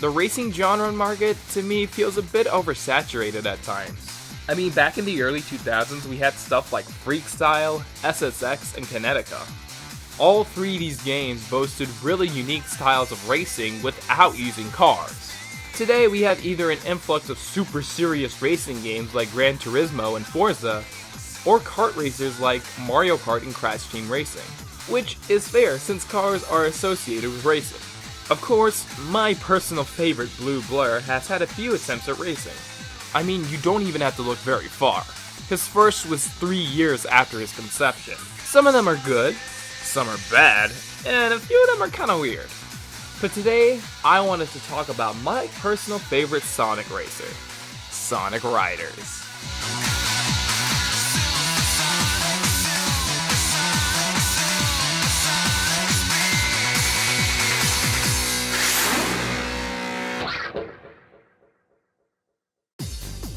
the racing genre market, to me, feels a bit oversaturated at times. I mean, back in the early 2000s, we had stuff like Freakstyle, SSX, and Kinetica. All three of these games boasted really unique styles of racing without using cars. Today, we have either an influx of super serious racing games like Gran Turismo and Forza, or kart racers like Mario Kart and Crash Team Racing, which is fair since cars are associated with racing. Of course, my personal favorite, Blue Blur, has had a few attempts at racing. I mean, you don't even have to look very far. His first was 3 years after his conception. Some of them are good, some are bad, and a few of them are kinda weird. But today, I wanted to talk about my personal favorite Sonic racer, Sonic Riders.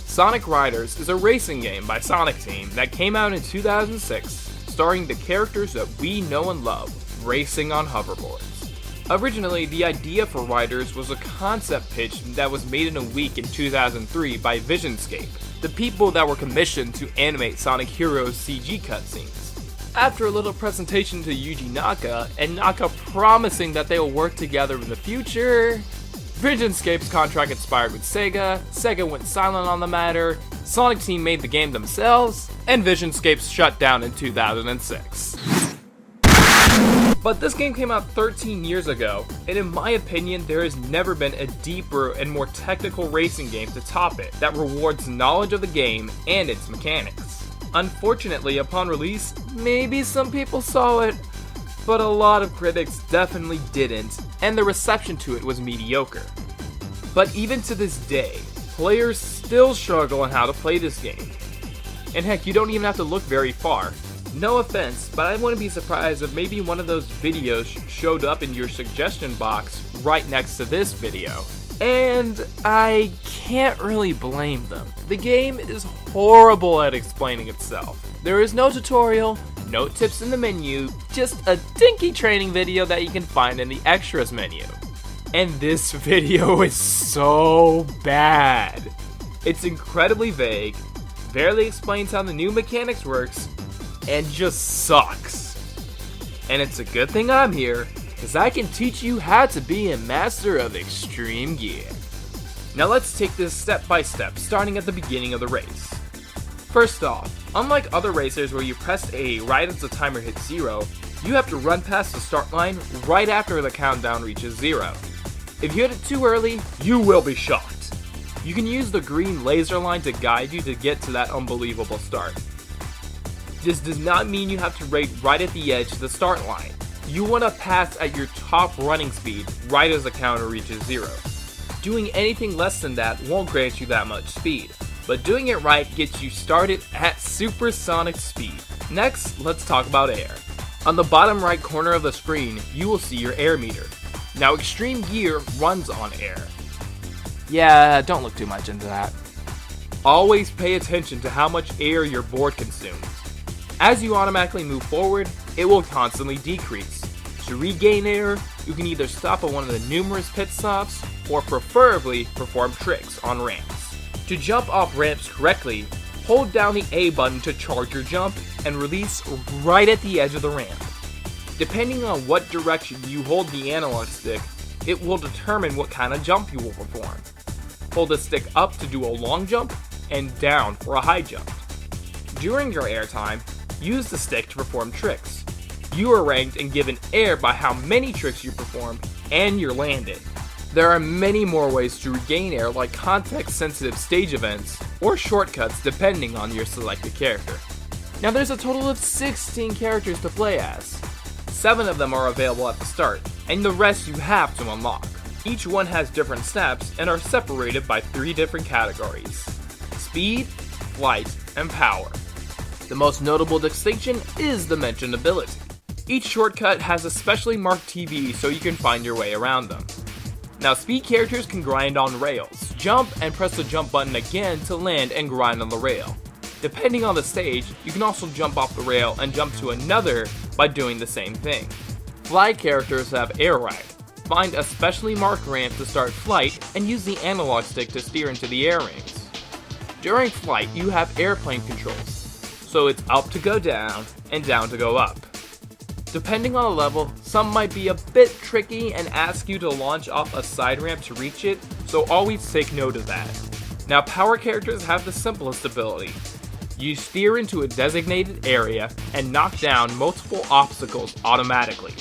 Sonic Riders is a racing game by Sonic Team that came out in 2006, starring the characters that we know and love, racing on hoverboards. Originally, the idea for Riders was a concept pitch that was made in a week in 2003 by Visionscape, the people that were commissioned to animate Sonic Heroes CG cutscenes. After a little presentation to Yuji Naka, and Naka promising that they will work together in the future, Visionscape's contract expired with Sega, Sega went silent on the matter, Sonic Team made the game themselves, and Visionscape shut down in 2006. But this game came out 13 years ago, and in my opinion, there has never been a deeper and more technical racing game to top it that rewards knowledge of the game and its mechanics. Unfortunately, upon release, maybe some people saw it, but a lot of critics definitely didn't, and the reception to it was mediocre. But even to this day, players still struggle on how to play this game. And heck, you don't even have to look very far. No offense, but I wouldn't be surprised if maybe one of those videos showed up in your suggestion box right next to this video. And I can't really blame them. The game is horrible at explaining itself. There is no tutorial, no tips in the menu, just a dinky training video that you can find in the extras menu. And this video is so bad. It's incredibly vague, barely explains how the new mechanics works, and just sucks. And it's a good thing I'm here, because I can teach you how to be a master of extreme gear. Now let's take this step by step, starting at the beginning of the race. First off, unlike other racers where you press A right as the timer hits 0, you have to run past the start line right after the countdown reaches 0. If you hit it too early, you will be shocked. You can use the green laser line to guide you to get to that unbelievable start. This does not mean you have to rate right at the edge of the start line. You want to pass at your top running speed right as the counter reaches 0. Doing anything less than that won't grant you that much speed, but doing it right gets you started at supersonic speed. Next, let's talk about air. On the bottom right corner of the screen, you will see your air meter. Now, extreme gear runs on air. Yeah, don't look too much into that. Always pay attention to how much air your board consumes. As you automatically move forward, it will constantly decrease. To regain air, you can either stop at one of the numerous pit stops, or preferably perform tricks on ramps. To jump off ramps correctly, hold down the A button to charge your jump, and release right at the edge of the ramp. Depending on what direction you hold the analog stick, it will determine what kind of jump you will perform. Hold the stick up to do a long jump, and down for a high jump. During your air time, use the stick to perform tricks. You are ranked and given air by how many tricks you perform and your landing. There are many more ways to regain air, like context-sensitive stage events or shortcuts depending on your selected character. Now there's a total of 16 characters to play as. 7 of them are available at the start, and the rest you have to unlock. Each one has different steps and are separated by 3 different categories: speed, flight, and power. The most notable distinction is the mentioned ability. Each shortcut has a specially marked TV so you can find your way around them. Now, speed characters can grind on rails, jump and press the jump button again to land and grind on the rail. Depending on the stage, you can also jump off the rail and jump to another by doing the same thing. Fly characters have air ride. find a specially marked ramp to start flight and use the analog stick to steer into the air rings. During flight, you have airplane controls, so it's up to go down and down to go up. Depending on the level, some might be a bit tricky and ask you to launch off a side ramp to reach it, so always take note of that. Now, power characters have the simplest ability. You steer into a designated area and knock down multiple obstacles automatically.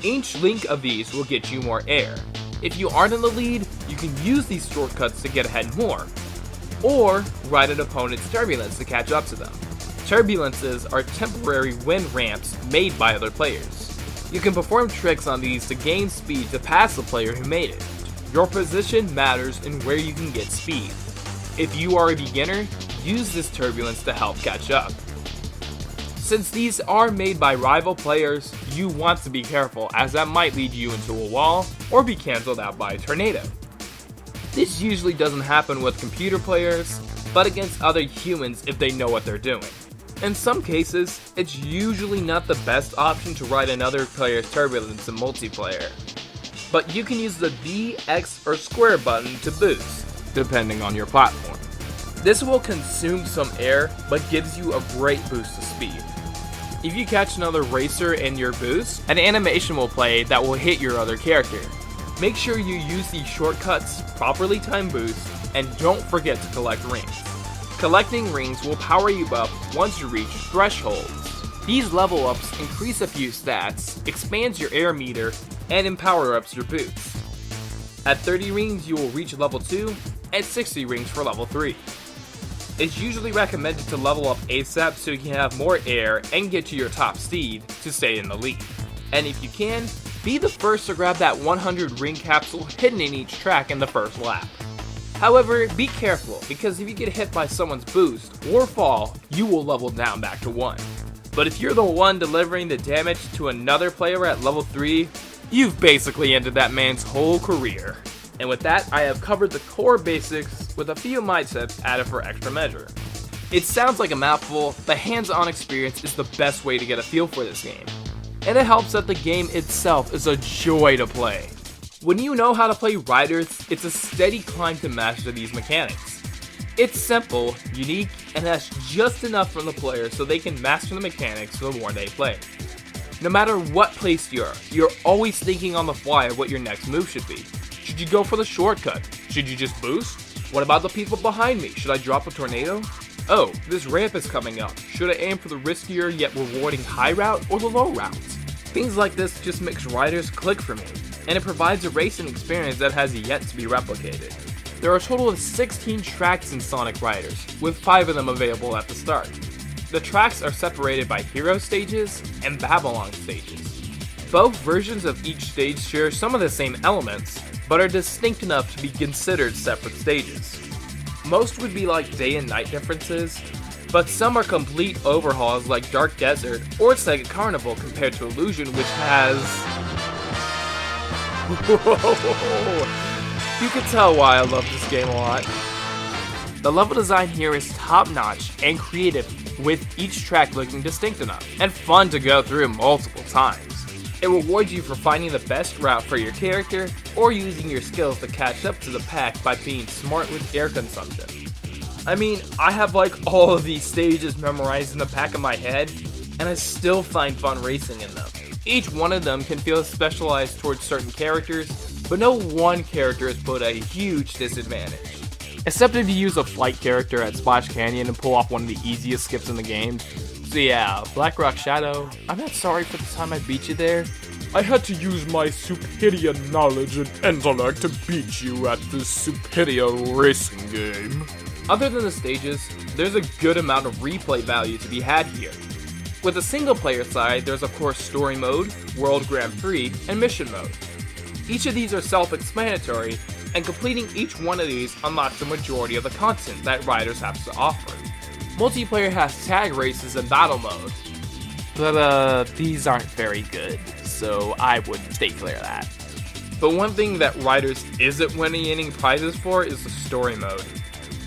Each link of these will get you more air. If you aren't in the lead, you can use these shortcuts to get ahead more, or ride an opponent's turbulence to catch up to them. Turbulences are temporary wind ramps made by other players. You can perform tricks on these to gain speed to pass the player who made it. Your position matters in where you can get speed. If you are a beginner, use this turbulence to help catch up. Since these are made by rival players, you want to be careful as that might lead you into a wall or be cancelled out by a tornado. This usually doesn't happen with computer players, but against other humans if they know what they're doing. In some cases, it's usually not the best option to ride another player's turbulence in multiplayer, but you can use the B, X, or square button to boost, depending on your platform. This will consume some air, but gives you a great boost to speed. If you catch another racer in your boost, an animation will play that will hit your other character. Make sure you use these shortcuts, properly time boost, and don't forget to collect rings. Collecting rings will power you up once you reach thresholds. These level ups increase a few stats, expands your air meter, and empower ups your boots. At 30 rings you will reach level 2, and 60 rings for level 3. It's usually recommended to level up ASAP so you can have more air and get to your top seed to stay in the lead. And if you can, be the first to grab that 100 ring capsule hidden in each track in the first lap. However, be careful, because if you get hit by someone's boost or fall, you will level down back to 1. But if you're the one delivering the damage to another player at level 3, you've basically ended that man's whole career. And with that, I have covered the core basics with a few of my tips added for extra measure. It sounds like a mouthful, but hands-on experience is the best way to get a feel for this game. And it helps that the game itself is a joy to play. When you know how to play Riders, it's a steady climb to master these mechanics. It's simple, unique, and has just enough from the player so they can master the mechanics the more they play. No matter what place you're always thinking on the fly of what your next move should be. Should you go for the shortcut? Should you just boost? What about the people behind me? Should I drop a tornado? Oh, this ramp is coming up. Should I aim for the riskier yet rewarding high route or the low route? Things like this just makes Riders click for me, and it provides a racing experience that has yet to be replicated. There are a total of 16 tracks in Sonic Riders, with 5 of them available at the start. The tracks are separated by Hero stages and Babylon stages. Both versions of each stage share some of the same elements, but are distinct enough to be considered separate stages. Most would be like day and night differences, but some are complete overhauls like Dark Desert or Sega Carnival compared to Illusion, which has... You can tell why I love this game a lot. The level design here is top-notch and creative, with each track looking distinct enough, and fun to go through multiple times. It rewards you for finding the best route for your character, or using your skills to catch up to the pack by being smart with air consumption. I mean, I have like all of these stages memorized in the back of my head, and I still find fun racing in them. Each one of them can feel specialized towards certain characters, but no one character is put at a huge disadvantage. Except if you use a flight character at Splash Canyon and pull off one of the easiest skips in the game. So yeah, Black Rock Shadow, I'm not sorry for the time I beat you there. I had to use my superior knowledge and intellect to beat you at this superior racing game. Other than the stages, there's a good amount of replay value to be had here. With the single player side, there's of course Story Mode, World Grand Prix, and Mission Mode. Each of these are self-explanatory, and completing each one of these unlocks the majority of the content that Riders have to offer. Multiplayer has tag races and battle mode, but these aren't very good, so I would stay clear of that. But one thing that Riders isn't winning any prizes for is the story mode.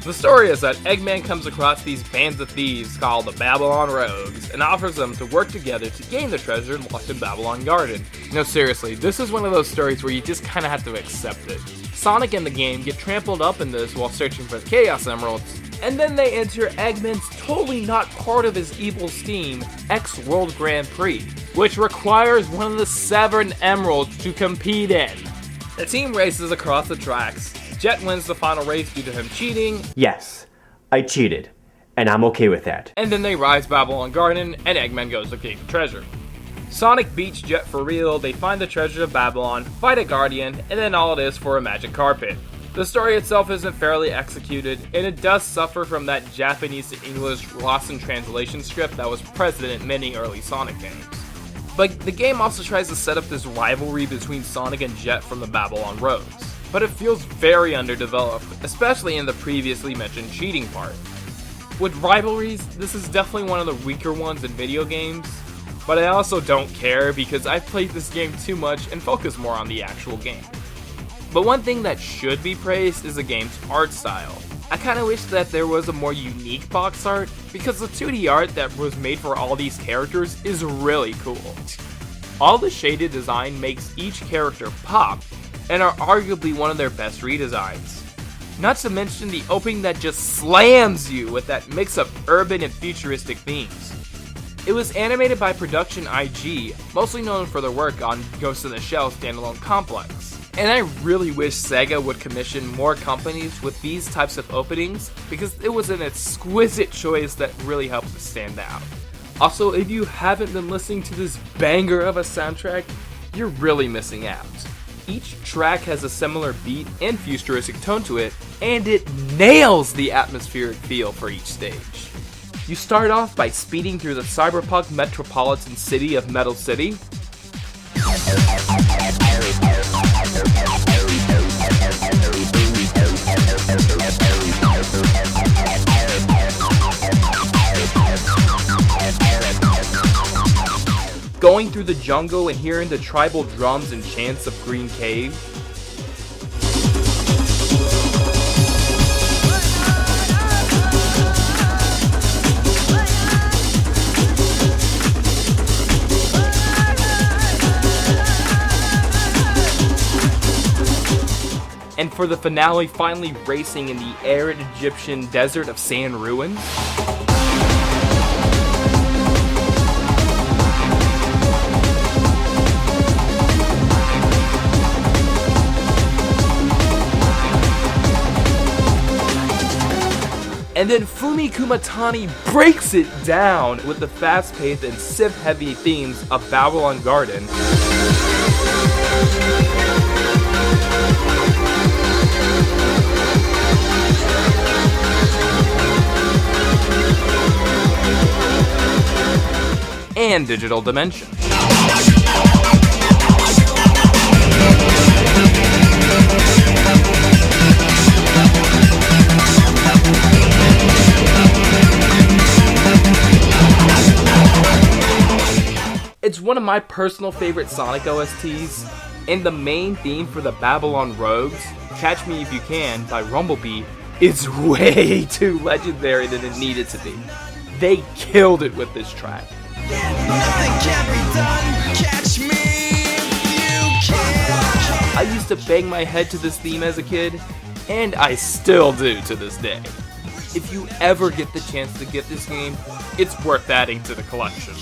The story is that Eggman comes across these bands of thieves called the Babylon Rogues and offers them to work together to gain the treasure locked in Babylon Garden. No, seriously, this is one of those stories where you just kinda have to accept it. Sonic and the game get trampled up in this while searching for the Chaos Emeralds, and then they enter Eggman's totally not part of his evil scheme, X World Grand Prix, which requires one of the 7 emeralds to compete in. The team races across the tracks. Jet wins the final race due to him cheating. Yes, I cheated, and I'm okay with that. And then they rise Babylon Garden, and Eggman goes to get the treasure. Sonic beats Jet for real, they find the treasure of Babylon, fight a Guardian, and then all it is for a magic carpet. The story itself isn't fairly executed, and it does suffer from that Japanese to English lost in translation script that was present in many early Sonic games. But the game also tries to set up this rivalry between Sonic and Jet from the Babylon Rogues, but it feels very underdeveloped, especially in the previously mentioned cheating part. With rivalries, this is definitely one of the weaker ones in video games, but I also don't care because I've played this game too much and focus more on the actual game. But one thing that should be praised is the game's art style. I kinda wish that there was a more unique box art, because the 2D art that was made for all these characters is really cool. All the shaded design makes each character pop, and are arguably one of their best redesigns. Not to mention the opening that just slams you with that mix of urban and futuristic themes. It was animated by Production IG, mostly known for their work on Ghost in the Shell standalone complex. And I really wish Sega would commission more companies with these types of openings, because it was an exquisite choice that really helped it stand out. Also, if you haven't been listening to this banger of a soundtrack, you're really missing out. Each track has a similar beat and futuristic tone to it, and it nails the atmospheric feel for each stage. You start off by speeding through the cyberpunk metropolitan city of Metal City. Going through the jungle and hearing the tribal drums and chants of Green Cave. And for the finale, finally racing in the arid Egyptian desert of sand ruins. And then Fumi Kumatani breaks it down with the fast-paced and Sith-heavy themes of Babylon Garden. And Digital Dimension. It's one of my personal favorite Sonic OSTs, and the main theme for the Babylon Rogues, Catch Me If You Can by Rumblebee, is way too legendary than it needed to be. They killed it with this track. I used to bang my head to this theme as a kid, and I still do to this day. If you ever get the chance to get this game, it's worth adding to the collection.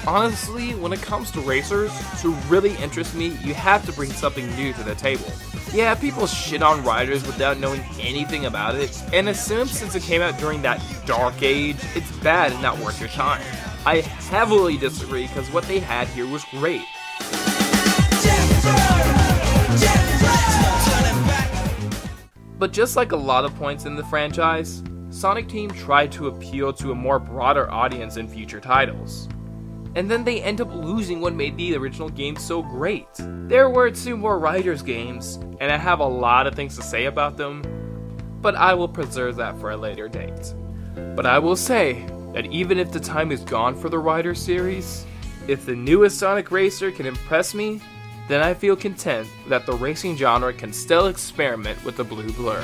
Honestly, when it comes to racers, to really interest me, you have to bring something new to the table. Yeah, people shit on Riders without knowing anything about it, and assume since it came out during that dark age, it's bad and not worth your time. I heavily disagree, because what they had here was great. But just like a lot of points in the franchise, Sonic Team tried to appeal to a more broader audience in future titles. And then they end up losing what made the original game so great. There were 2 more Riders games, and I have a lot of things to say about them, but I will preserve that for a later date. But I will say that even if the time is gone for the Riders series, if the newest Sonic Racer can impress me, then I feel content that the racing genre can still experiment with the blue blur.